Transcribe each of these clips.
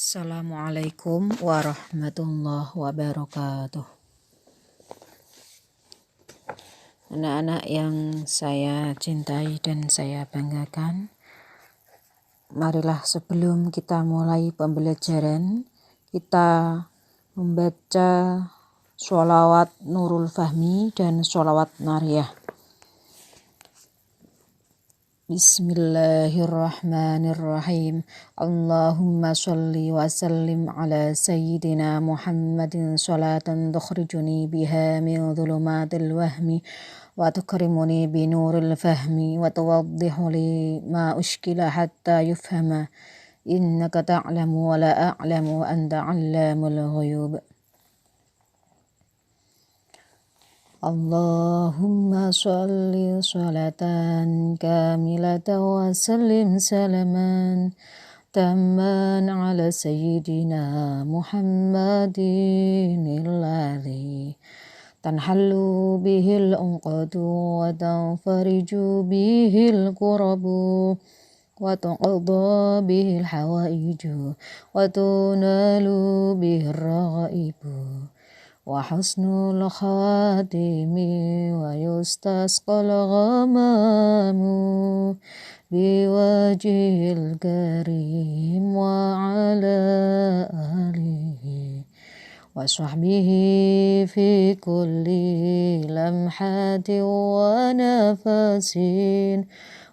Assalamualaikum warahmatullahi wabarakatuh. Anak-anak yang saya cintai dan saya banggakan, marilah sebelum kita mulai pembelajaran, kita membaca sholawat Nurul Fahmi dan sholawat Nariyah. Bismillahirrahmanirrahim. Allahumma sholli wa sallim ala sayyidina Muhammadin sholatan tukhrijuni biha min dhulumatil wahmi wa tukrimuni bi nuril fahmi wa tuwaddihu li ma ushkila hatta yufhama innaka ta'lamu wa la a'lamu wa anta 'allamul ghuyub. Allahumma sholli sholatan kamilatan wa sallim salaman tamman ala sayyidina Muhammadin alladhi tanhallu bihil unqadu wa tanfariju bihil qurabu wa tuqadha bihil hawaiju wa tunalu bihir raghaibu wa husnul khatimi wa yustasqal ghamamu biwajhil karim wa ala alihi wa sahbihi fi kulli lamhatin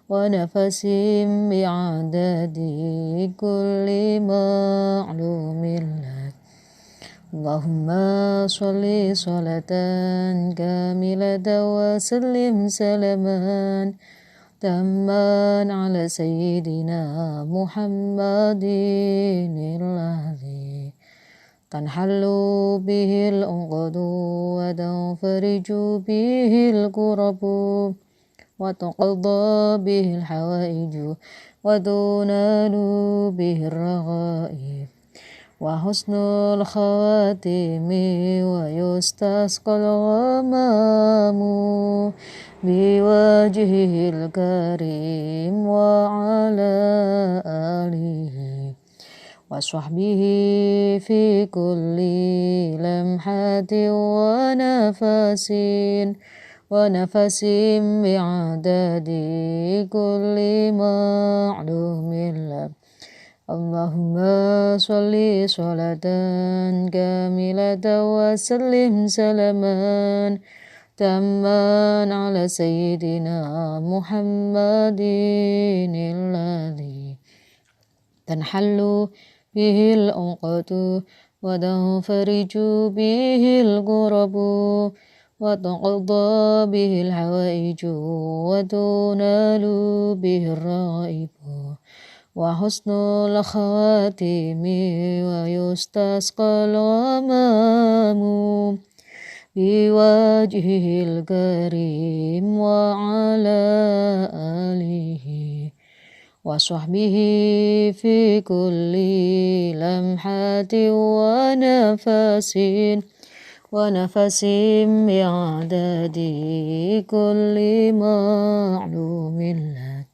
wa nafasin bi'adadi kulli ma'lumin lak. Allahumma sholli sholatan kamilatan wa sallim salaman tamman ala sayyidina Muhammadin alladhi tanhallu bihil unqadu wa tanfariju bihil qurabu wa tuqadha bihil hawaiju wa tunalu bihir raghaib wa husnul khatimi wa yustasqal ghamamu biwajhil karim wa ala alihi wa sahbihi fi kulli lamhatin wa nafasin bi'adadi kulli ma'lumin lak. Allahumma sholli sholatan kamilatan wa sallim salaman tamman ala sayyidina Muhammadin alladhi tanhallu bihil unqadu wa tanfariju bihil qurabu wa tuqadha bihil hawaiju wa tunalu bihir raghaibu wa husnul khatimi wa yustasqal ghamamu biwajhil karim wa ala alihi wa sahbihi fi kulli lamhatin wa nafasin bi'adadi kulli ma'lumin lak.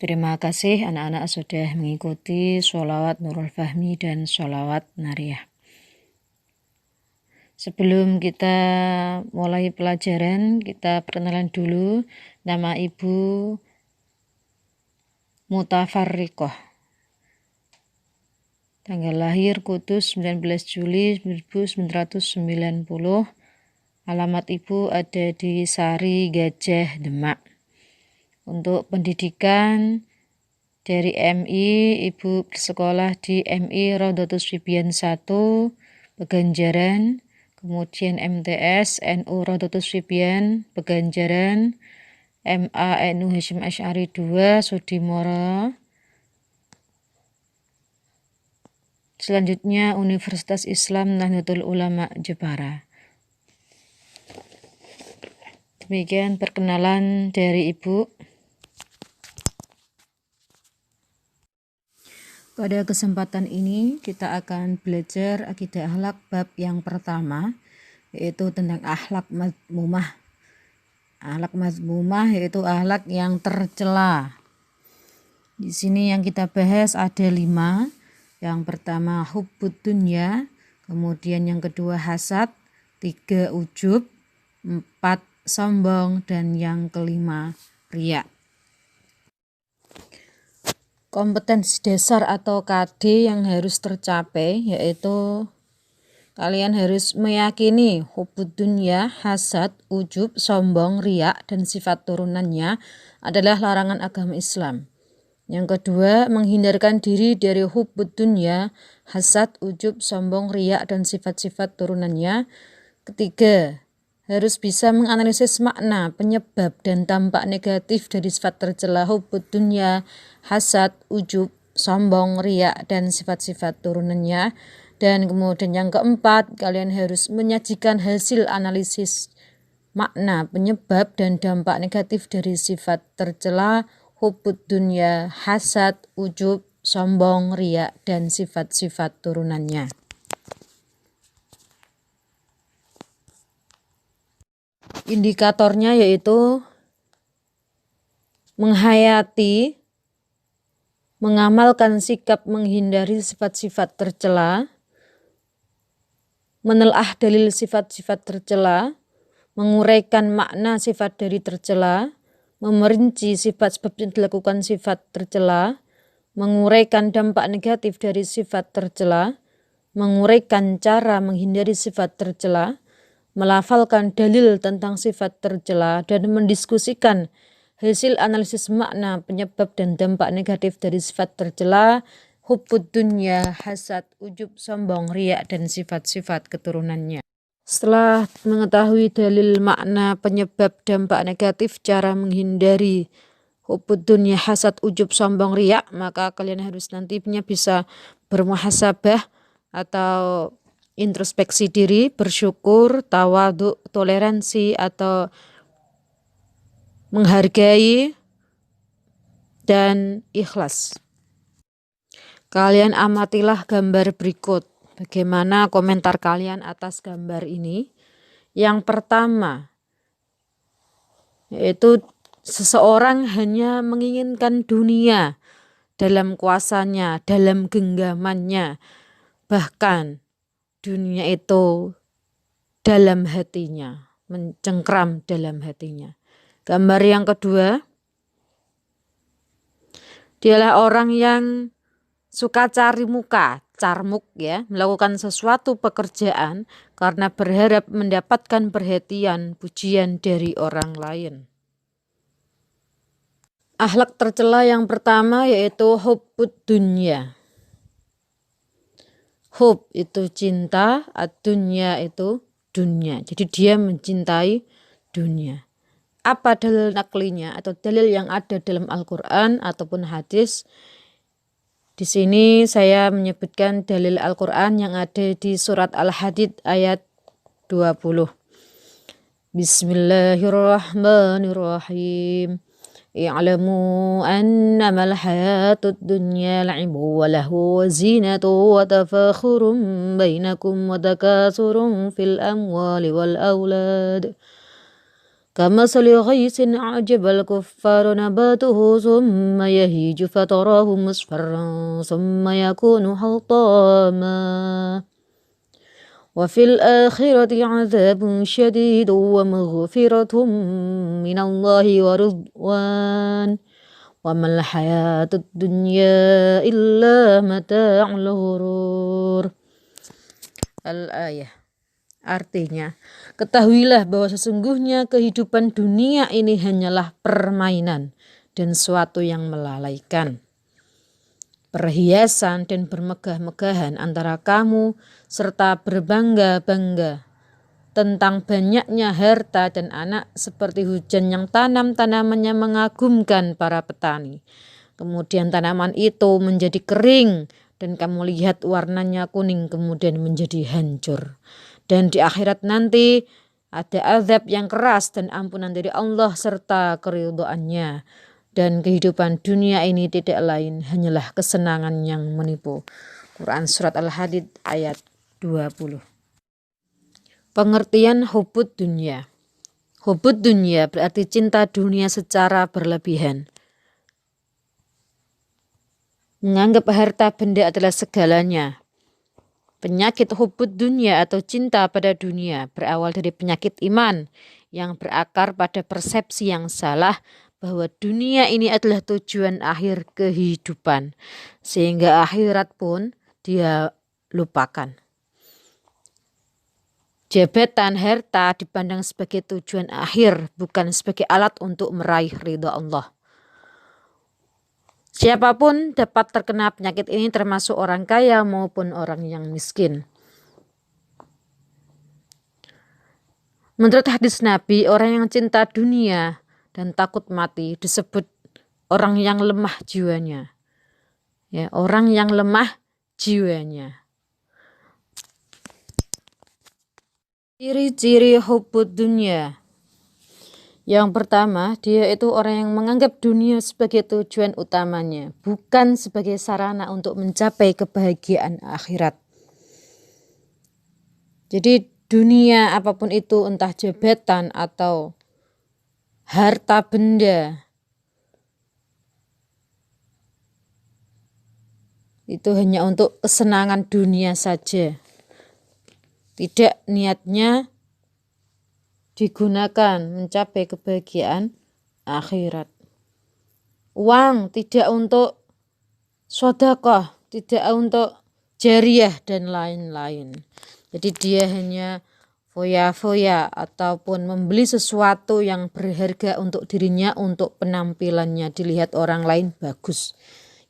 Terima kasih anak-anak sudah mengikuti sholawat Nurul Fahmi dan sholawat Nariyah. Sebelum kita mulai pelajaran, kita perkenalan dulu. Nama Ibu Mutafarriqah. Tanggal lahir Kudus 19 Juli 1990. Alamat Ibu ada di Sari Gajah, Demak. Untuk pendidikan dari MI, Ibu bersekolah di MI Raudhatus Sibyan 1, Peganjaran, kemudian MTS NU Raudhatus Sibyan, Peganjaran, MA NU Hasyim Asy'ari 2, Sudimoro. Selanjutnya Universitas Islam Nahdlatul Ulama Jepara. Demikian perkenalan dari Ibu. Pada kesempatan ini kita akan belajar akidah akhlak bab yang pertama, yaitu tentang akhlak mazmumah. Akhlak mazmumah yaitu akhlak yang tercela. Di sini yang kita bahas ada 5. Yang pertama hubbud dunya, kemudian yang kedua hasad, 3 ujub, 4 sombong, dan yang kelima riya. Kompetensi dasar atau KD yang harus tercapai yaitu kalian harus meyakini hubbud dunya, hasad, ujub, sombong, riya, dan sifat turunannya adalah larangan agama Islam. Yang kedua, menghindarkan diri dari hubbud dunya, hasad, ujub, sombong, riya, dan sifat-sifat turunannya. Ketiga, harus bisa menganalisis makna, penyebab, dan dampak negatif dari sifat tercela hubbud dunya, hasad, ujub, sombong, riya, dan sifat-sifat turunannya. Dan kemudian yang keempat, kalian harus menyajikan hasil analisis makna, penyebab, dan dampak negatif dari sifat tercela hubbud dunya, hasad, ujub, sombong, riya, dan sifat-sifat turunannya. Indikatornya yaitu menghayati, mengamalkan sikap menghindari sifat-sifat tercela, menelaah dalil sifat-sifat tercela, menguraikan makna sifat dari tercela, memerinci sifat sebab yang dilakukan sifat tercela, menguraikan dampak negatif dari sifat tercela, menguraikan cara menghindari sifat tercela, melafalkan dalil tentang sifat tercela, dan mendiskusikan hasil analisis makna, penyebab, dan dampak negatif dari sifat tercela, hubbud dunya, hasad, ujub, sombong, riya, dan sifat-sifat keturunannya. Setelah mengetahui dalil, makna, penyebab, dampak negatif, cara menghindari hubbud dunya, hasad, ujub, sombong, riya, maka kalian harus nantinya bisa bermuhasabah atau introspeksi diri, bersyukur, tawadhu, toleransi, atau menghargai, dan ikhlas. Kalian amatilah gambar berikut. Bagaimana komentar kalian atas gambar ini? Yang pertama, yaitu seseorang hanya menginginkan dunia dalam kuasanya, dalam genggamannya. Bahkan dunia itu dalam hatinya, mencengkram dalam hatinya. Gambar yang kedua, dialah orang yang suka cari muka, carmuk ya, melakukan sesuatu pekerjaan karena berharap mendapatkan perhatian, pujian dari orang lain. Akhlak tercela yang pertama yaitu hubbud dunya. Hub itu cinta, ad-dunya itu dunia. Jadi dia mencintai dunia. Apa dalil naklinya atau dalil yang ada dalam Al-Quran ataupun hadis? Di sini saya menyebutkan dalil Al-Quran yang ada di surat Al-Hadid ayat 20. Bismillahirrahmanirrahim. I'lamu annama al-hayatud dunya la'ibu wa lahu wa zinatu wa tafakhurun bainakum wa takasurun fil amwali wal awlad. كمثل غيث أعجب الكفار نباته ثم يهيج فتراه مصفرا ثم يكون حطاما وفي الآخرة عذاب شديد ومغفرة من الله ورضوان وما الحياة الدنيا إلا متاع الغرور. Al-ayah. Artinya, ketahuilah bahwa sesungguhnya kehidupan dunia ini hanyalah permainan dan suatu yang melalaikan. Perhiasan dan bermegah-megahan antara kamu serta berbangga-bangga tentang banyaknya harta dan anak seperti hujan yang tanamannya mengagumkan para petani. Kemudian tanaman itu menjadi kering dan kamu lihat warnanya kuning kemudian menjadi hancur. Dan di akhirat nanti ada azab yang keras dan ampunan dari Allah serta keridhaannya. Dan kehidupan dunia ini tidak lain hanyalah kesenangan yang menipu. Quran Surat Al-Hadid ayat 20. Pengertian hubbud dunya. Hubbud dunya berarti cinta dunia secara berlebihan. menganggap harta benda adalah segalanya. Penyakit hubbud dunia atau cinta pada dunia berawal dari penyakit iman yang berakar pada persepsi yang salah bahwa dunia ini adalah tujuan akhir kehidupan, sehingga akhirat pun dia lupakan. Jabatan, harta dipandang sebagai tujuan akhir, bukan sebagai alat untuk meraih ridha Allah. Siapapun dapat terkena penyakit ini, termasuk orang kaya maupun orang yang miskin. Menurut hadis Nabi, orang yang cinta dunia dan takut mati disebut orang yang lemah jiwanya. Ya, orang yang lemah jiwanya. Ciri-ciri hubbud dunia. Yang pertama, dia itu orang yang menganggap dunia sebagai tujuan utamanya, bukan sebagai sarana untuk mencapai kebahagiaan akhirat. Jadi dunia apapun itu, entah jabatan atau harta benda, itu hanya untuk kesenangan dunia saja. Tidak niatnya digunakan mencapai kebahagiaan akhirat. Uang tidak untuk sedekah, tidak untuk jariah dan lain-lain. Jadi dia hanya foya-foya ataupun membeli sesuatu yang berharga untuk dirinya, untuk penampilannya, dilihat orang lain bagus.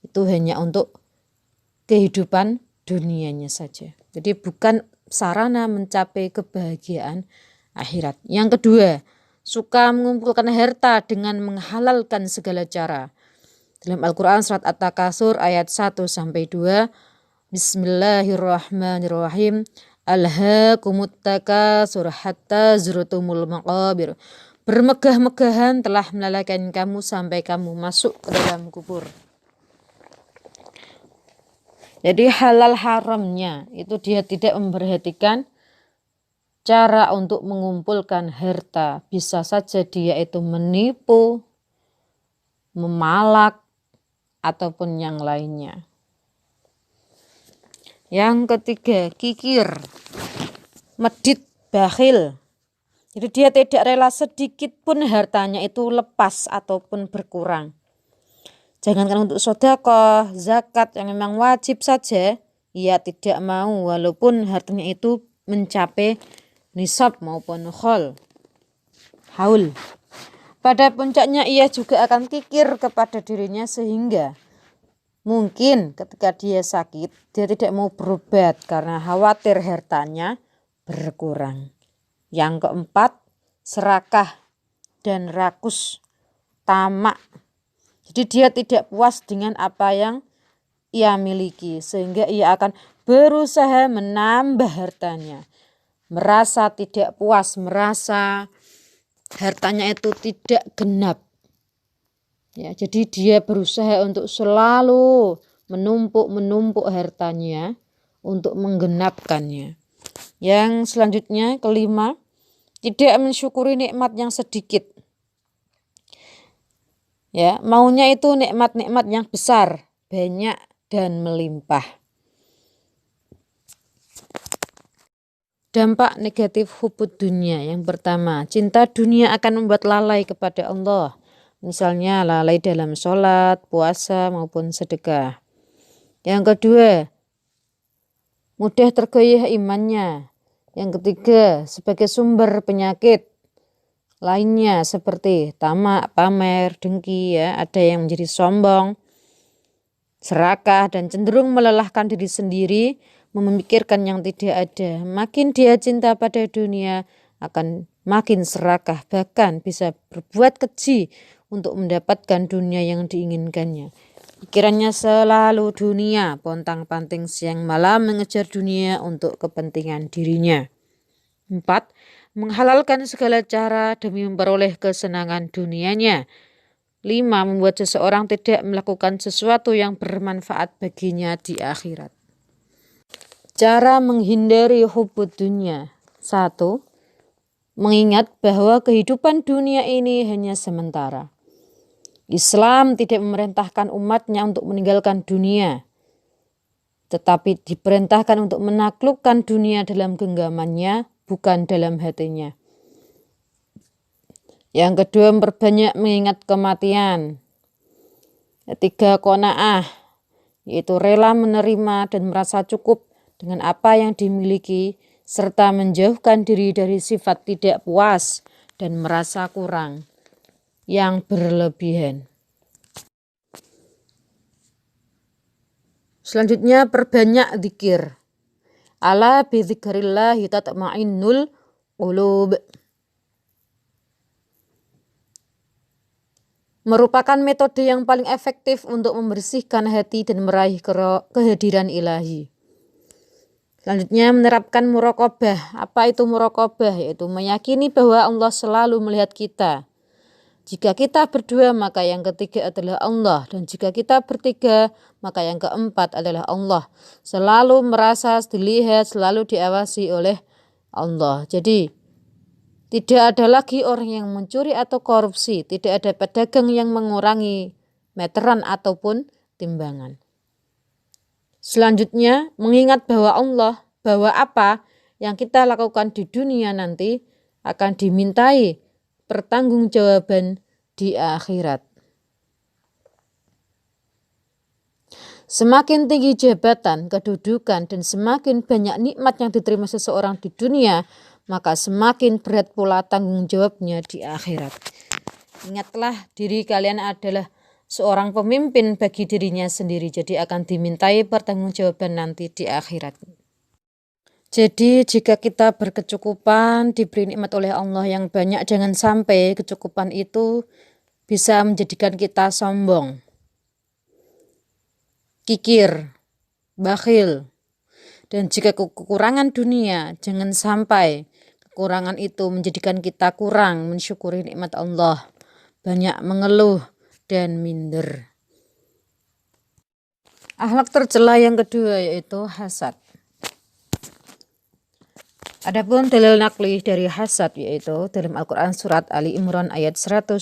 Itu hanya untuk kehidupan dunianya saja. Jadi bukan sarana mencapai kebahagiaan akhirat. Yang kedua, suka mengumpulkan harta dengan menghalalkan segala cara. Dalam Al-Quran surat At-Takasur ayat 1-2, Bismillahirrahmanirrahim. Alhaakumut takasur hatta zurtumul maqabir. Bermegah-megahan telah melalaikan kamu sampai kamu masuk ke dalam kubur. Jadi halal haramnya itu dia tidak memperhatikan cara untuk mengumpulkan harta. Bisa saja dia itu menipu, memalak, ataupun yang lainnya. Yang ketiga, kikir, medit, bakhil. Jadi dia tidak rela sedikit pun hartanya itu lepas ataupun berkurang. Jangankan untuk sedekah, zakat yang memang wajib saja, ia tidak mau walaupun hartanya itu mencapai nisab maupun haul. Pada puncaknya ia juga akan kikir kepada dirinya sehingga mungkin ketika dia sakit, dia tidak mau berobat karena khawatir hartanya berkurang. Yang keempat, serakah dan rakus, tamak. Jadi dia tidak puas dengan apa yang ia miliki, sehingga ia akan berusaha menambah hartanya. Merasa tidak puas, merasa hartanya itu tidak genap. Ya, jadi dia berusaha untuk selalu menumpuk hartanya untuk menggenapkannya. Yang selanjutnya, kelima, tidak mensyukuri nikmat yang sedikit. Ya, maunya itu nikmat-nikmat yang besar, banyak dan melimpah. Dampak negatif hubbud dunia. Yang pertama, cinta dunia akan membuat lalai kepada Allah. Misalnya lalai dalam sholat, puasa maupun sedekah. Yang kedua, mudah tergoyah imannya. Yang ketiga, sebagai sumber penyakit lainnya seperti tamak, pamer, dengki, ya, ada yang menjadi sombong, serakah, dan cenderung melelahkan diri sendiri, memikirkan yang tidak ada. Makin dia cinta pada dunia, akan makin serakah, bahkan bisa berbuat keji untuk mendapatkan dunia yang diinginkannya. Pikirannya selalu dunia, pontang-panting siang malam mengejar dunia untuk kepentingan dirinya. 4. Menghalalkan segala cara demi memperoleh kesenangan dunianya. 5. Membuat seseorang tidak melakukan sesuatu yang bermanfaat baginya di akhirat. Cara menghindari hubbud dunia. 1. Mengingat bahwa kehidupan dunia ini hanya sementara. Islam tidak memerintahkan umatnya untuk meninggalkan dunia, tetapi diperintahkan untuk menaklukkan dunia dalam genggamannya, bukan dalam hatinya. Yang kedua, memperbanyak mengingat kematian. Ketiga, qanaah, yaitu rela menerima dan merasa cukup dengan apa yang dimiliki, serta menjauhkan diri dari sifat tidak puas dan merasa kurang yang berlebihan. Selanjutnya, perbanyak zikir. Ala bi dzikrillahi tatma'innul qulub. Merupakan metode yang paling efektif untuk membersihkan hati dan meraih kehadiran ilahi. Selanjutnya, menerapkan muraqabah. Apa itu muraqabah? Yaitu meyakini bahwa Allah selalu melihat kita. Jika kita berdua, maka yang ketiga adalah Allah. Dan jika kita bertiga, maka yang keempat adalah Allah. Selalu merasa dilihat, selalu diawasi oleh Allah. Jadi, tidak ada lagi orang yang mencuri atau korupsi. Tidak ada pedagang yang mengurangi meteran ataupun timbangan. Selanjutnya, mengingat bahwa apa yang kita lakukan di dunia nanti akan dimintai pertanggungjawaban di akhirat. Semakin tinggi jabatan, kedudukan, dan semakin banyak nikmat yang diterima seseorang di dunia, maka semakin berat pula tanggung jawabnya di akhirat. Ingatlah, diri kalian adalah seorang pemimpin bagi dirinya sendiri, jadi akan dimintai pertanggungjawaban nanti di akhirat. Jadi jika kita berkecukupan, diberi nikmat oleh Allah yang banyak, jangan sampai kecukupan itu bisa menjadikan kita sombong, kikir, bakhil. Dan jika kekurangan dunia, jangan sampai kekurangan itu menjadikan kita kurang mensyukuri nikmat Allah, banyak mengeluh dan minder. Akhlak tercela yang kedua yaitu hasad. Adapun dalil nakli dari hasad yaitu dalam Al-Quran surat Ali Imran ayat 120.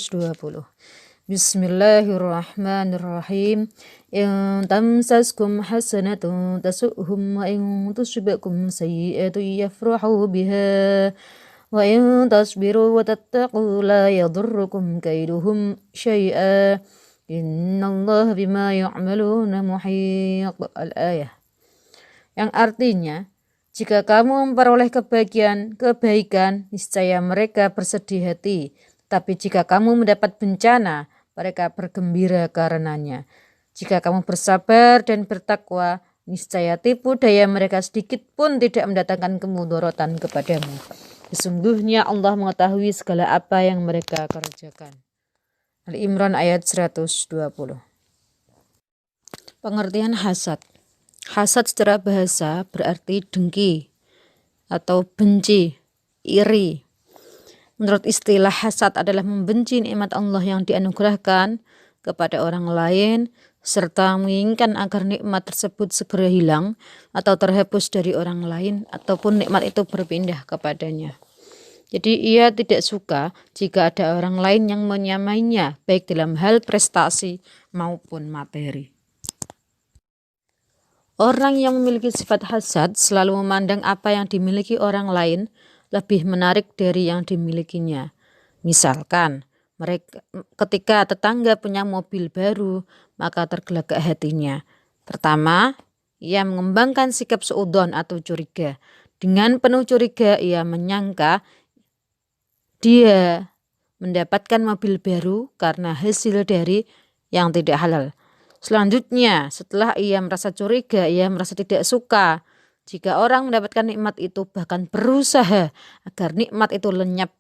Bismillahirrahmanirrahim. In tamsaskum hasanatun tasu'hum wa in tusibkum sayyi'atun yafrahu biha wa in tasbiru wa tattaqu la yadurrukum kaiduhum syai'a innallaha bima ya'maluna muhit. Al-ayah. Yang artinya, jika kamu memperoleh kebaikan, niscaya mereka bersedih hati. Tapi jika kamu mendapat bencana, mereka bergembira karenanya. Jika kamu bersabar dan bertakwa, niscaya tipu daya mereka sedikit pun tidak mendatangkan kemudorotan kepadamu. Sesungguhnya Allah mengetahui segala apa yang mereka kerjakan. Ali Imran ayat 120. Pengertian hasad. Hasad secara bahasa berarti dengki atau benci, iri. Menurut istilah, hasad adalah membenci nikmat Allah yang dianugerahkan kepada orang lain, serta menginginkan agar nikmat tersebut segera hilang atau terhapus dari orang lain, ataupun nikmat itu berpindah kepadanya. Jadi ia tidak suka jika ada orang lain yang menyamainya, baik dalam hal prestasi maupun materi. Orang yang memiliki sifat hasad selalu memandang apa yang dimiliki orang lain lebih menarik dari yang dimilikinya. Misalkan, ketika tetangga punya mobil baru, maka tergelegak hatinya. Pertama, ia mengembangkan sikap suudzon atau curiga. Dengan penuh curiga, ia menyangka dia mendapatkan mobil baru karena hasil dari yang tidak halal. Selanjutnya, setelah ia merasa curiga, ia merasa tidak suka jika orang mendapatkan nikmat itu, bahkan berusaha agar nikmat itu lenyap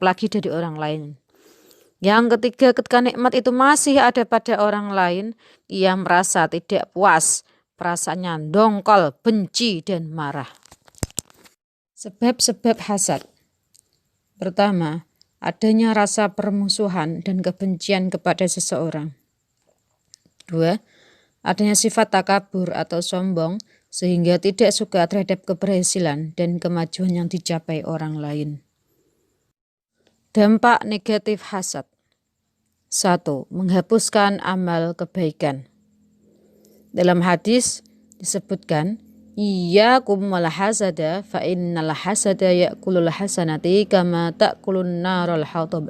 lagi dari orang lain. Yang ketiga, ketika nikmat itu masih ada pada orang lain, ia merasa tidak puas, perasaannya dongkol, benci, dan marah. Sebab-sebab hasad. Pertama, adanya rasa permusuhan dan kebencian kepada seseorang. Dua, adanya sifat takabur atau sombong sehingga tidak suka terhadap keberhasilan dan kemajuan yang dicapai orang lain. Dampak negatif hasad. 1. Menghapuskan amal kebaikan. Dalam hadis disebutkan, iyyakum wal hasada fa innal hasada ya'kulul hasanati kama ta'kulun narul hatab.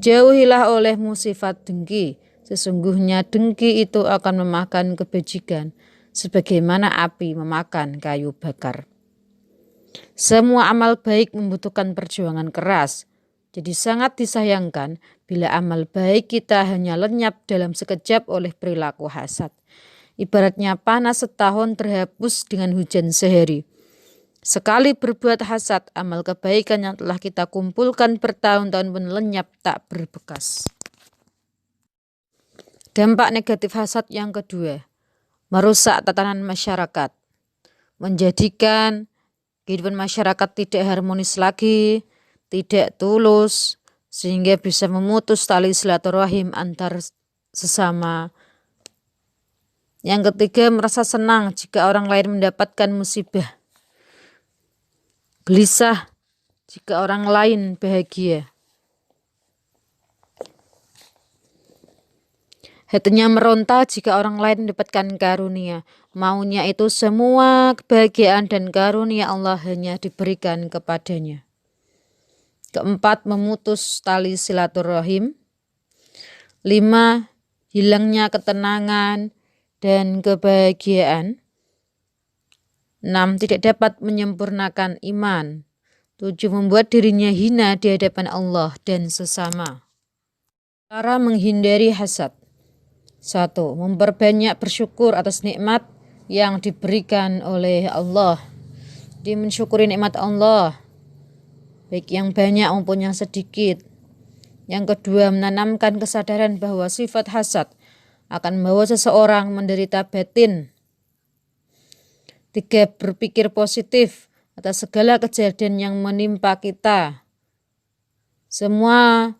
Jauhilah olehmu sifat dengki, sesungguhnya dengki itu akan memakan kebajikan sebagaimana api memakan kayu bakar. Semua amal baik membutuhkan perjuangan keras. Jadi sangat disayangkan bila amal baik kita hanya lenyap dalam sekejap oleh perilaku hasad. Ibaratnya panas setahun terhapus dengan hujan sehari. Sekali berbuat hasad, amal kebaikan yang telah kita kumpulkan bertahun-tahun pun lenyap tak berbekas. Dampak negatif hasad yang kedua, merusak tatanan masyarakat, menjadikan kehidupan masyarakat tidak harmonis lagi, tidak tulus, sehingga bisa memutus tali silaturahim antar sesama. Yang ketiga, merasa senang jika orang lain mendapatkan musibah, gelisah jika orang lain bahagia. Hatinya meronta jika orang lain mendapatkan karunia. Maunya itu semua kebahagiaan dan karunia Allah hanya diberikan kepadanya. Keempat, memutus tali silaturahim. 5. Hilangnya ketenangan dan kebahagiaan. 6. Tidak dapat menyempurnakan iman. 7. Membuat dirinya hina di hadapan Allah dan sesama. Cara menghindari hasad. 1. Memperbanyak bersyukur atas nikmat yang diberikan oleh Allah. Dia mensyukuri nikmat Allah, baik yang banyak maupun yang sedikit. Yang kedua, menanamkan kesadaran bahwa sifat hasad akan membawa seseorang menderita batin. 3. Berpikir positif atas segala kejadian yang menimpa kita. Semua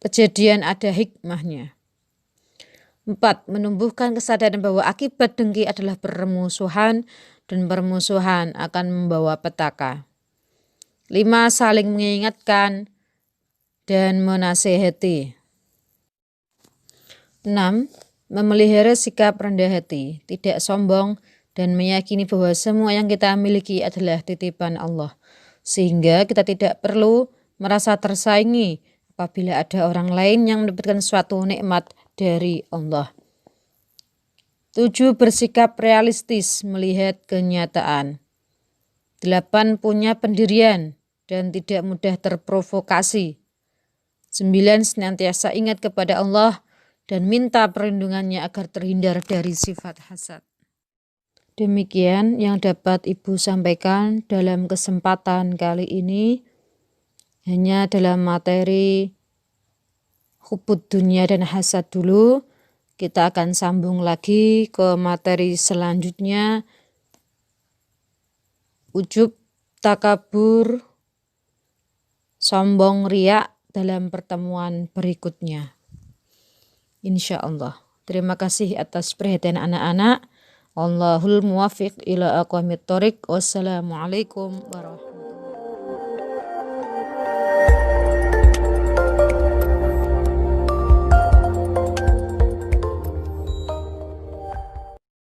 kejadian ada hikmahnya. 4. Menumbuhkan kesadaran bahwa akibat dengki adalah permusuhan dan permusuhan akan membawa petaka. 5. Saling mengingatkan dan menasehati. 6. Memelihara sikap rendah hati, tidak sombong, dan meyakini bahwa semua yang kita miliki adalah titipan Allah. Sehingga kita tidak perlu merasa tersaingi apabila ada orang lain yang mendapatkan suatu nikmat dari Allah. 7. Bersikap realistis melihat kenyataan. 8. Punya pendirian dan tidak mudah terprovokasi. 9. Senantiasa ingat kepada Allah dan minta perlindungannya agar terhindar dari sifat hasad. Demikian yang dapat Ibu sampaikan dalam kesempatan kali ini, hanya dalam materi hubud dunia dan hasad dulu. Kita akan sambung lagi ke materi selanjutnya, ujub, takabur, sombong, riak dalam pertemuan berikutnya. Insya Allah. Terima kasih atas perhatian anak-anak. Allahul muwafiq ila aqwamit thoriq. Wassalamualaikum warahmatullahi wabarakatuh.